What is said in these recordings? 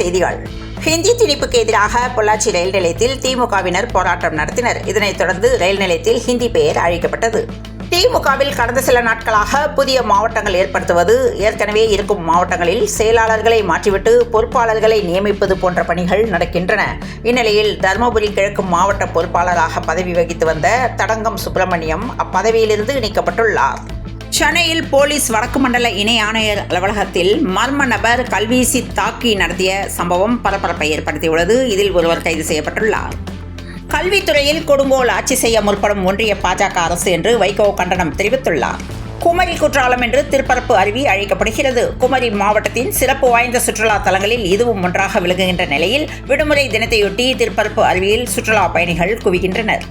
செய்திகள். ஹிந்தி திணிப்புக்கு எதிராக பொள்ளாச்சி ரயில் நிலையத்தில் திமுகவினர் போராட்டம் நடத்தினர். இதனைத் தொடர்ந்து ரயில் நிலையத்தில் ஹிந்தி பெயர் அழிக்கப்பட்டது. திமுகவில் கடந்த சில நாட்களாக புதிய மாவட்டங்கள் ஏற்படுத்துவது, ஏற்கனவே இருக்கும் மாவட்டங்களில் செயலாளர்களை மாற்றிவிட்டு பொறுப்பாளர்களை நியமிப்பது போன்ற பணிகள் நடக்கின்றன. இந்நிலையில் தருமபுரி கிழக்கு மாவட்ட பொறுப்பாளராக பதவி வகித்து வந்த தடங்கம் சுப்பிரமணியம் அப்பதவியிலிருந்து நீக்கப்பட்டுள்ளார். சென்னையில் போலீஸ் வடக்கு மண்டல இணை ஆணையர் அலுவலகத்தில் மர்ம நபர் கல்வீசி தாக்கி நடத்திய சம்பவம் பரபரப்பை ஏற்படுத்தியுள்ளது. இதில் ஒருவர் கைது செய்யப்பட்டுள்ளார். கல்வித்துறையில் கொடுங்கோல் ஆட்சி செய்ய முற்படும் ஒன்றிய பாஜக அரசு என்று வைகோ கண்டனம் தெரிவித்துள்ளார். குமரி குற்றாலம் என்று திருப்பரப்பு அருவி அழைக்கப்படுகிறது. குமரி மாவட்டத்தின் சிறப்பு வாய்ந்த சுற்றுலா தலங்களில் இதுவும் ஒன்றாக விளங்குகின்ற நிலையில் விடுமுறை தினத்தையொட்டி திருப்பரப்பு அருவியில் சுற்றுலா பயணிகள் குவிகின்றனர்.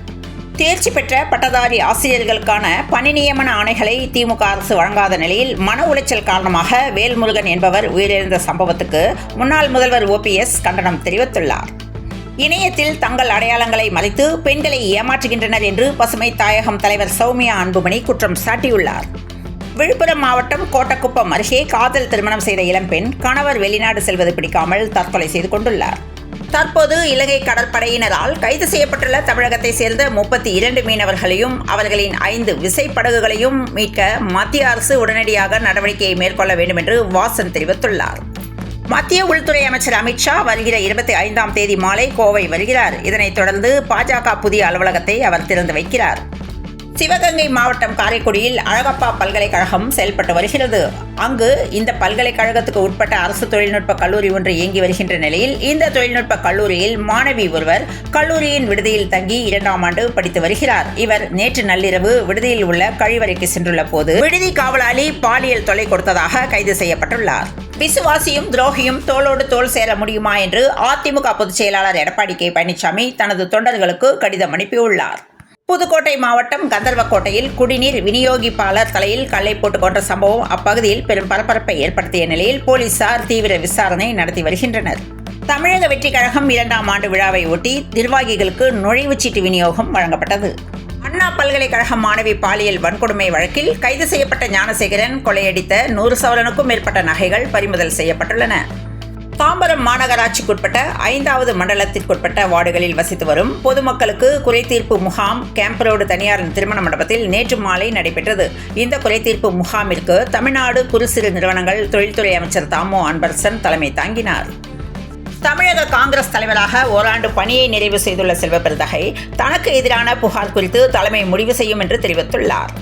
தேர்ச்சி பெற்ற பட்டதாரி ஆசிரியர்களுக்கான பணி நியமன ஆணைகளை திமுக அரசு வழங்காத நிலையில் மன உளைச்சல் காரணமாக வேல்முருகன் என்பவர் உயிரிழந்த சம்பவத்துக்கு முன்னாள் முதல்வர் OPS கண்டனம் தெரிவித்துள்ளார். இணையத்தில் தங்கள் அடையாளங்களை மறைத்து பெண்களை ஏமாற்றுகின்றனர் என்று பசுமை தாயகம் தலைவர் சௌமியா அன்புமணி குற்றம் சாட்டியுள்ளார். விழுப்புரம் மாவட்டம் கோட்டக்குப்பம் அருகே காதல் திருமணம் செய்த இளம்பெண் கணவர் வெளிநாடு செல்வது பிடிக்காமல் தற்கொலை செய்து கொண்டுள்ளார். தற்போது இலங்கை கடற்படையினரால் கைது செய்யப்பட்டுள்ள தமிழகத்தை சேர்ந்த 32 மீனவர்களையும் அவர்களின் 5 விசைப்படகுகளையும் மீட்க மத்திய அரசு உடனடியாக நடவடிக்கையை மேற்கொள்ள வேண்டும் என்று வாசன் தெரிவித்துள்ளார். மத்திய உள்துறை அமைச்சர் அமித்ஷா வருகிற 25ஆம் தேதி மாலை கோவை வருகிறார். இதனைத் தொடர்ந்து பாஜக புதிய அலுவலகத்தை அவர் திறந்து வைக்கிறார். சிவகங்கை மாவட்டம் காரைக்குடியில் அழகப்பா பல்கலைக்கழகம் செயல்பட்டு வருகிறது. அங்கு இந்த பல்கலைக்கழகத்துக்கு உட்பட்ட அரசு தொழில்நுட்ப கல்லூரி ஒன்று இயங்கி வருகின்ற நிலையில் இந்த தொழில்நுட்ப கல்லூரியில் மாணவி ஒருவர் கல்லூரியின் விடுதியில் தங்கி 2ஆம் ஆண்டு படித்து வருகிறார். இவர் நேற்று நள்ளிரவு விடுதியில் உள்ள கழிவறைக்கு சென்றுள்ள போது விடுதி காவலாளி பாலியல் தொல்லை கொடுத்ததாக கைது செய்யப்பட்டுள்ளார். விசுவாசியும் துரோகியும் தோளோடு தோள் சேர முடியுமா என்று அதிமுக பொதுச் செயலாளர் எடப்பாடி K பழனிசாமி தனது தொண்டர்களுக்கு கடிதம் அனுப்பியுள்ளார். புதுக்கோட்டை மாவட்டம் கந்தர்வக்கோட்டையில் குடிநீர் விநியோகிப்பாளர் தலையில் கல்லை போட்டுக் கொன்ற சம்பவம் அப்பகுதியில் பெரும் பரபரப்பை ஏற்படுத்திய நிலையில் போலீசார் தீவிர விசாரணை நடத்தி வருகின்றனர். தமிழக வெற்றிக் கழகம் 2ஆம் ஆண்டு விழாவை ஒட்டி நிர்வாகிகளுக்கு நுழைவுச்சீட்டு விநியோகம் வழங்கப்பட்டது. அண்ணா பல்கலைக்கழக மாணவி பாலியல் வன்கொடுமை வழக்கில் கைது செய்யப்பட்ட ஞானசேகரன் கொள்ளையடித்த 100 சவரனுக்கும் மேற்பட்ட நகைகள் பறிமுதல் செய்யப்பட்டுள்ளன. தாம்பரம் மாநகராட்சிக்குட்பட்ட 5வது மண்டலத்திற்குட்பட்ட வார்டுகளில் வசித்து வரும் பொதுமக்களுக்கு குறைதீர்ப்பு முகாம் கேம்ப் ரோடு தனியார் திருமண மண்டபத்தில் நேற்று மாலை நடைபெற்றது. இந்த குறைதீர்ப்பு முகாமிற்கு தமிழ்நாடு குறு சிறு நிறுவனங்கள் தொழில்துறை அமைச்சர் தாமோ அன்பரசன் தலைமை தாங்கினார். தமிழக காங்கிரஸ் தலைவராக ஓராண்டு பணியை நிறைவு செய்துள்ள செல்வபெருந்தகை தனக்கு எதிரான புகார் குறித்து தலைமை முடிவு செய்யும் என்று தெரிவித்துள்ளார்.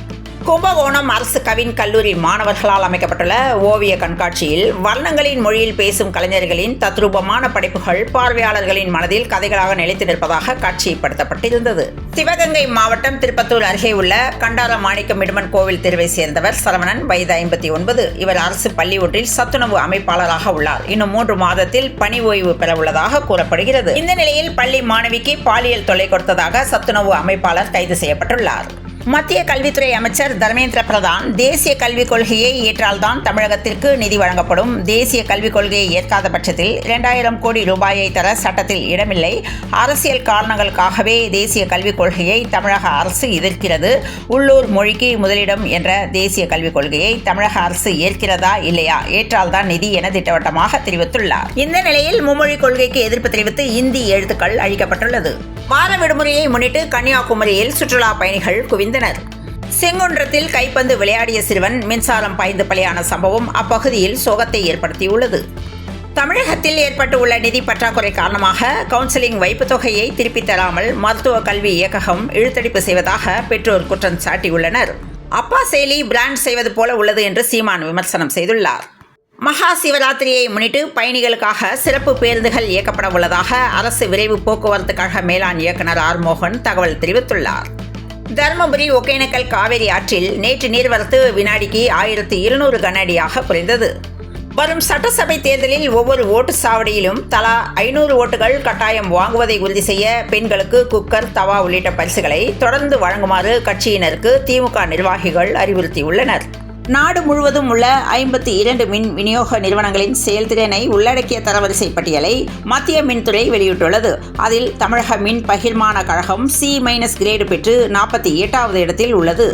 கும்பகோணம் அரசு கவின் கல்லூரி மாணவர்களால் அமைக்கப்பட்டுள்ள ஓவிய கண்காட்சியில் வர்ணங்களின் மொழியில் பேசும் கலைஞர்களின் தத்ரூபமான படைப்புகள் பார்வையாளர்களின் மனதில் கதைகளாக நிலைத்து நிற்பதாக காட்சிப்படுத்தப்பட்டிருந்தது. சிவகங்கை மாவட்டம் திருப்பத்தூர் அருகே உள்ள கண்டார மாணிக்கம் இடுமன் கோவில் தெருவை சேர்ந்தவர் சரவணன், வயது 59. இவர் அரசு பள்ளி ஒன்றில் சத்துணவு அமைப்பாளராக உள்ளார். இன்னும் 3 மாதத்தில் பணி ஓய்வு பெற உள்ளதாக கூறப்படுகிறது. இந்த நிலையில் பள்ளி மாணவிக்கு பாலியல் தொல்லை கொடுத்ததாக சத்துணவு அமைப்பாளர் கைது செய்யப்பட்டுள்ளார். மத்திய கல்வித்துறை அமைச்சர் தர்மேந்திர பிரதான் தேசிய கல்விக் கொள்கையை ஏற்றால்தான் தமிழகத்திற்கு நிதி வழங்கப்படும். தேசிய கல்விக் கொள்கையை ஏற்காத பட்சத்தில் 2000 கோடி ரூபாயை தர சட்டத்தில் இடமில்லை. அரசியல் காரணங்களுக்காகவே தேசிய கல்விக் கொள்கையை தமிழக அரசு எதிர்க்கிறது. உள்ளூர் மொழிக்கு முதலிடம் என்ற தேசிய கல்விக் கொள்கையை தமிழக அரசு ஏற்கிறதா இல்லையா, ஏற்றால்தான் நிதி என திட்டவட்டமாக தெரிவித்துள்ளார். இந்த நிலையில் மும்மொழி கொள்கைக்கு எதிர்ப்பு தெரிவித்து இந்தி எழுத்துக்கள் அழிக்கப்பட்டுள்ளது. வார விடுமுறையை முன்னிட்டு கன்னியாகுமரியில் சுற்றுலா பயணிகள் குவிந்தனர். செங்குன்றத்தில் கைப்பந்து விளையாடிய சிறுவன் மின்சாரம் பாய்ந்து பலியான சம்பவம் அப்பகுதியில் சோகத்தை ஏற்படுத்தியுள்ளது. தமிழகத்தில் ஏற்பட்டுள்ள நிதி பற்றாக்குறை காரணமாக கவுன்சிலிங் வைப்பு தொகையை திருப்பித் தராமல் மருத்துவ கல்வி இயக்ககம் இழுத்தடிப்பு செய்வதாக பெற்றோர் குற்றம் சாட்டியுள்ளனர். அப்பா செயலி பிராண்ட் செய்வது போல உள்ளது என்று சீமான் விமர்சனம் செய்துள்ளார். மகா சிவராத்திரியை முன்னிட்டு பயணிகளுக்காக சிறப்பு பேருந்துகள் இயக்கப்பட உள்ளதாக அரசு விரைவு போக்குவரத்து கழக மேலாண் இயக்குநர் R. மோகன் தகவல் தெரிவித்துள்ளார். தருமபுரி ஒகேனக்கல் காவிரி ஆற்றில் நேற்று நீர்வரத்து வினாடிக்கு 1200 கன அடியாக குறைந்தது. வரும் சட்டசபை தேர்தலில் ஒவ்வொரு ஓட்டு சாவடியிலும் தலா 500 ஓட்டுகள் கட்டாயம் வாங்குவதை உறுதி செய்ய பெண்களுக்கு குக்கர், தவா உள்ளிட்ட பரிசுகளை தொடர்ந்து வழங்குமாறு கட்சியினருக்கு திமுக நிர்வாகிகள் அறிவுறுத்தியுள்ளனர். நாடு முழுவதும் உள்ள 52 மின் விநியோக நிறுவனங்களின் செயல்திறனை உள்ளடக்கிய தரவரிசை பட்டியலை மத்திய மின்துறை வெளியிட்டுள்ளது. அதில் தமிழக மின் பகிர்மான கழகம் C- கிரேடு பெற்று 48வது இடத்தில் உள்ளது.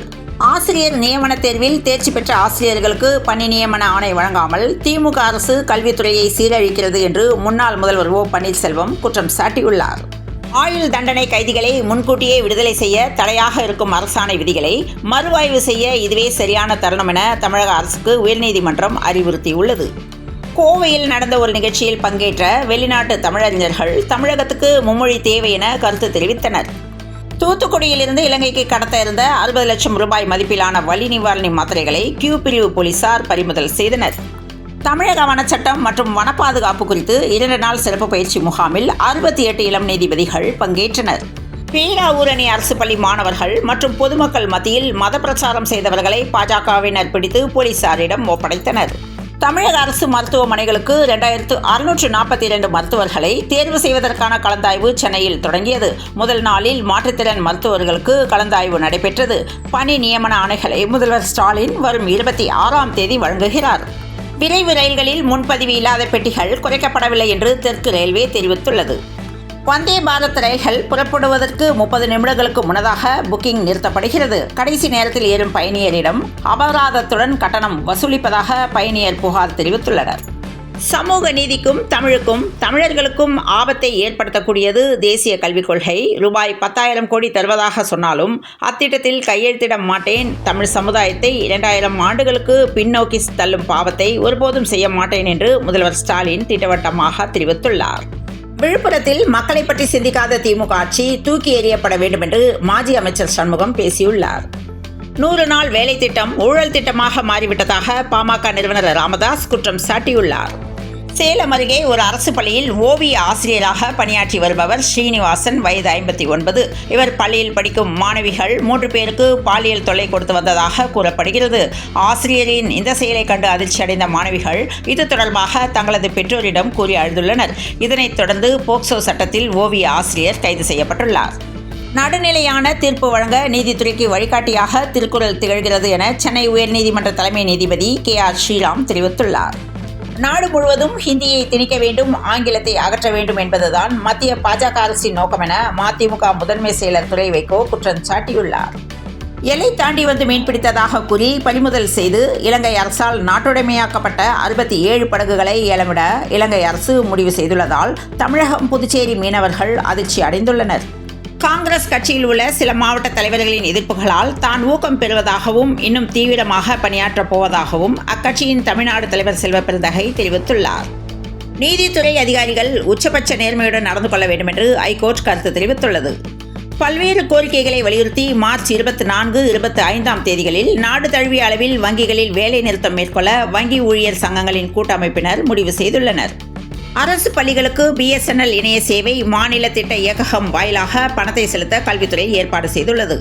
ஆசிரியர் நியமன தேர்வில் தேர்ச்சி பெற்ற ஆசிரியர்களுக்கு பணி நியமன ஆணை வழங்காமல் திமுக அரசு கல்வித்துறையை சீரழிக்கிறது என்று முன்னாள் முதல்வர் ஓ பன்னீர்செல்வம் குற்றம் சாட்டியுள்ளார். ஆயுள் தண்டனை கைதிகளை முன்கூட்டியே விடுதலை செய்ய தடையாக இருக்கும் அரசாணை விதிகளை மறுஆய்வு செய்ய இதுவே சரியான தருணம் என தமிழக அரசுக்கு உயர்நீதிமன்றம் அறிவுறுத்தியுள்ளது. கோவையில் நடந்த ஒரு நிகழ்ச்சியில் பங்கேற்ற வெளிநாட்டு தமிழறிஞர்கள் தமிழகத்துக்கு மும்மொழி தேவை என கருத்து தெரிவித்தனர். தூத்துக்குடியிலிருந்து இலங்கைக்கு கடத்த இருந்த 60 லட்சம் ரூபாய் மதிப்பிலான வலி நிவாரணி மாத்திரைகளை கியூ பிரிவு போலீசார் பறிமுதல் செய்தனர். தமிழக வனச்சட்டம் மற்றும் வன பாதுகாப்பு குறித்து 2 நாள் சிறப்பு பயிற்சி முகாமில் 68 இளம் நீதிபதிகள் பங்கேற்றனர். பேராவூரணி அரசு பள்ளி மாணவர்கள் மற்றும் பொதுமக்கள் மத்தியில் மத பிரச்சாரம் செய்தவர்களை பாஜகவினர் பிடித்து போலீசாரிடம் ஒப்படைத்தனர். தமிழக அரசு மருத்துவமனைகளுக்கு 2642 மருத்துவர்களை தேர்வு செய்வதற்கான கலந்தாய்வு சென்னையில் தொடங்கியது. முதல் நாளில் மாற்றுத்திறன் மருத்துவர்களுக்கு கலந்தாய்வு நடைபெற்றது. பணி நியமன ஆணைகளை முதல்வர் ஸ்டாலின் வரும் 26ஆம் தேதி வழங்குகிறார். விரைவு ரயில்களில் முன்பதிவு இல்லாத பெட்டிகள் குறைக்கப்படவில்லை என்று தெற்கு ரயில்வே தெரிவித்துள்ளது. வந்தே பாரத் ரயில்கள் புறப்படுவதற்கு 30 நிமிடங்களுக்கு முன்னதாக புக்கிங் நிறுத்தப்படுகிறது. கடைசி நேரத்தில் ஏறும் பயணியரிடம் அபராதத்துடன் கட்டணம் வசூலிப்பதாக பயணியர் புகார் தெரிவித்துள்ளனர். சமூக நீதிக்கும் தமிழர்களுக்கும் ஆபத்தை ஏற்படுத்தக்கூடியது தேசிய கல்விக் கொள்கை. ரூபாய் 10,000 கோடி தருவதாக சொன்னாலும் அத்திட்டத்தில் கையெழுத்திட மாட்டேன். தமிழ் சமுதாயத்தை 2000 ஆண்டுகளுக்கு பின்னோக்கி தள்ளும் பாவத்தை ஒருபோதும் செய்ய மாட்டேன் என்று முதல்வர் ஸ்டாலின் திட்டவட்டமாக தெரிவித்துள்ளார். விழுப்புரத்தில் மக்களை பற்றி சிந்திக்காத திமுக ஆட்சி தூக்கி எறியப்பட வேண்டும் என்று மாஜி அமைச்சர் சண்முகம் பேசியுள்ளார். 100 நாள் வேலை திட்டம் ஊழல் திட்டமாக மாறிவிட்டதாக பாமக நிறுவனர் ராமதாஸ் குற்றம் சாட்டியுள்ளார். சேலம் அருகே ஒரு அரசு பள்ளியில் ஓவிய ஆசிரியராக பணியாற்றி வருபவர் ஸ்ரீனிவாசன், வயது 59. இவர் பள்ளியில் படிக்கும் மாணவிகள் 3 பேருக்கு பாலியல் தொல்லை கொடுத்து வந்ததாக கூறப்படுகிறது. ஆசிரியரின் இந்த செயலை கண்டு அதிர்ச்சி அடைந்த மாணவிகள் இது தொடர்பாக தங்களது பெற்றோரிடம் கூறி அழுதுள்ளனர். இதனைத் தொடர்ந்து போக்சோ சட்டத்தில் ஓவிய ஆசிரியர் கைது செய்யப்பட்டுள்ளார். நடுநிலையான தீர்ப்பு வழங்க நீதித்துறைக்கு வழிகாட்டியாக திருக்குறள் திகழ்கிறது என சென்னை உயர்நீதிமன்ற தலைமை நீதிபதி KR ஸ்ரீராம் தெரிவித்துள்ளார். நாடு முழுவதும் ஹிந்தியை திணிக்க வேண்டும், ஆங்கிலத்தை அகற்ற வேண்டும் என்பதுதான் மத்திய பாஜக அரசின் நோக்கம் என மதிமுக முதன்மை செயலர் துரை வைகோ குற்றம் சாட்டியுள்ளார். எல்லை தாண்டி வந்து மீன்பிடித்ததாக கூறி பறிமுதல் செய்து இலங்கை அரசால் நாட்டுடைமையாக்கப்பட்ட 67 படகுகளை ஏலமிட இலங்கை அரசு முடிவு செய்துள்ளதால் தமிழகம், புதுச்சேரி மீனவர்கள் அதிர்ச்சி அடைந்துள்ளனர். காங்கிரஸ் கட்சியில் உள்ள சில மாவட்ட தலைவர்களின் எதிர்ப்புகளால் தான் ஊக்கம் பெறுவதாகவும் இன்னும் தீவிரமாக பணியாற்றப் போவதாகவும் அக்கட்சியின் தமிழ்நாடு தலைவர் செல்வ பெருந்தகை தெரிவித்துள்ளார். நீதித்துறை அதிகாரிகள் உச்சபட்ச நேர்மையுடன் நடந்து கொள்ள வேண்டும் என்று ஐகோர்ட் கருத்து தெரிவித்துள்ளது. பல்வேறு கோரிக்கைகளை வலியுறுத்தி மார்ச் 24, 25ஆம் தேதிகளில் நாடு தழுவிய அளவில் வங்கிகளில் வேலை நிறுத்தம் மேற்கொள்ள வங்கி ஊழியர் சங்கங்களின் கூட்டமைப்பினர் முடிவு செய்துள்ளனர். அரசு பள்ளிகளுக்கு BSNL இணைய சேவை மாநில திட்ட இயக்ககம் வாயிலாக பணத்தை செலுத்த கல்வித்துறை ஏற்பாடு செய்துள்ளது.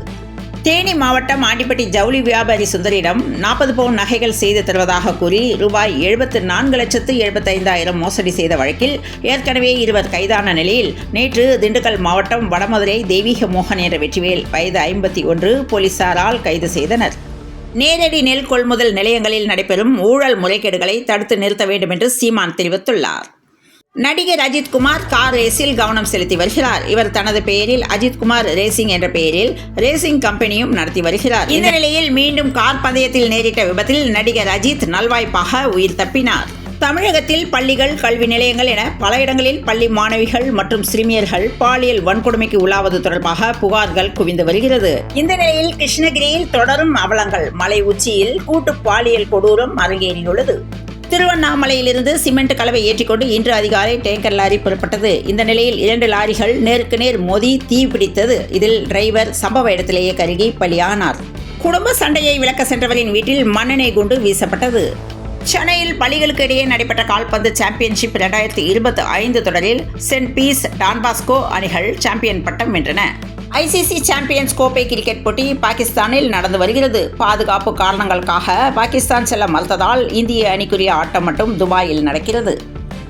தேனி மாவட்டம் ஆண்டிப்பட்டி ஜவுளி வியாபாரி சுந்தரிடம் 40 பவுன் நகைகள் செய்து தருவதாக கூறி ரூபாய் 74,75,000 மோசடி செய்த வழக்கில் ஏற்கனவே 2 கைதான நிலையில் நேற்று திண்டுக்கல் மாவட்டம் வடமதுரை தெய்வீக மோகன் என்ற வெற்றிவேல், வயது 51 போலீசாரால் கைது செய்தனர். நேரடி நெல் கொள்முதல் நிலையங்களில் நடைபெறும் ஊழல் முறைகேடுகளை தடுத்து நிறுத்த வேண்டும் என்று சீமான் தெரிவித்துள்ளார். நடிகர் அஜித்குமார் கார் ரேஸில் கவனம் செலுத்தி வருகிறார். இவர் தனது பெயரில் அஜித்குமார் ரேசிங் என்ற பெயரில் ரேசிங் கம்பெனியும் நடத்தி வருகிறார். இந்த நிலையில் மீண்டும் கார் பந்தயத்தில் நேரிட்ட விபத்தில் நடிகர் அஜித் நல்வாய்ப்பாக உயிர் தப்பினார். தமிழகத்தில் பள்ளிகள், கல்வி நிலையங்கள் என பல இடங்களில் பள்ளி மாணவிகள் மற்றும் சிறுமியர்கள் பாலியல் வன்கொடுமைக்கு உள்ளாவது தொடர்பாக புகார்கள் குவிந்து வருகிறது. இந்த நிலையில் கிருஷ்ணகிரியில் தொடரும் அவலங்கள். மலை உச்சியில் கூட்டு பாலியல் கொடூரம் அரங்கேறியுள்ளது. திருவண்ணாமலையிலிருந்து சிமெண்ட் கலவை ஏற்றிக்கொண்டு இன்று அதிகாலை டேங்கர் லாரி புறப்பட்டது. இந்த நிலையில் 2 லாரிகள் நேருக்கு நேர் மோதி தீ பிடித்தது. இதில் டிரைவர் சம்பவ இடத்திலேயே கருகி பலியானார். குடும்ப சண்டையை விளக்க சென்றவரின் வீட்டில் மண்ணெண்ணெய் குண்டு வீசப்பட்டது. சென்னையில் பள்ளிகளுக்கு இடையே நடைபெற்ற கால்பந்து சாம்பியன்ஷிப் 2025 தொடரில் சென்ட் பீஸ், டான்பாஸ்கோ அணிகள் சாம்பியன் பட்டம் வென்றன. ICC சாம்பியன்ஸ் கோப்பை கிரிக்கெட் போட்டி பாகிஸ்தானில் நடந்து வருகிறது. பாதுகாப்பு காரணங்களுக்காக பாகிஸ்தான் செல்ல மறுத்ததால் இந்திய அணிக்குரிய ஆட்டம் மட்டும் துபாயில் நடக்கிறது.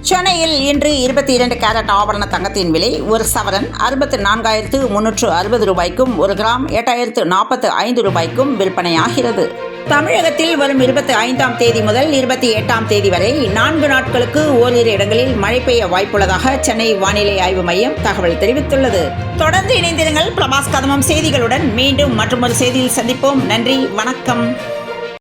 சென்னையில் இன்று 22 கேரட் ஆபரண தங்கத்தின் விலை ஒரு சவரன் 64,360 ரூபாய்க்கும் 1 கிராம் 8,045 ரூபாய்க்கும் விற்பனையாகிறது. தமிழகத்தில் வரும் 25ஆம் தேதி முதல் 28ஆம் தேதி வரை 4 நாட்களுக்கு ஓரிரு இடங்களில் மழை பெய்ய வாய்ப்புள்ளதாக சென்னை வானிலை ஆய்வு மையம் தகவல் தெரிவித்துள்ளது. தொடர்ந்து இணைந்திருங்கள் பிரபாஸ் கதமம் செய்திகளுடன். மீண்டும் மற்றொரு செய்தியில் சந்திப்போம். நன்றி, வணக்கம்.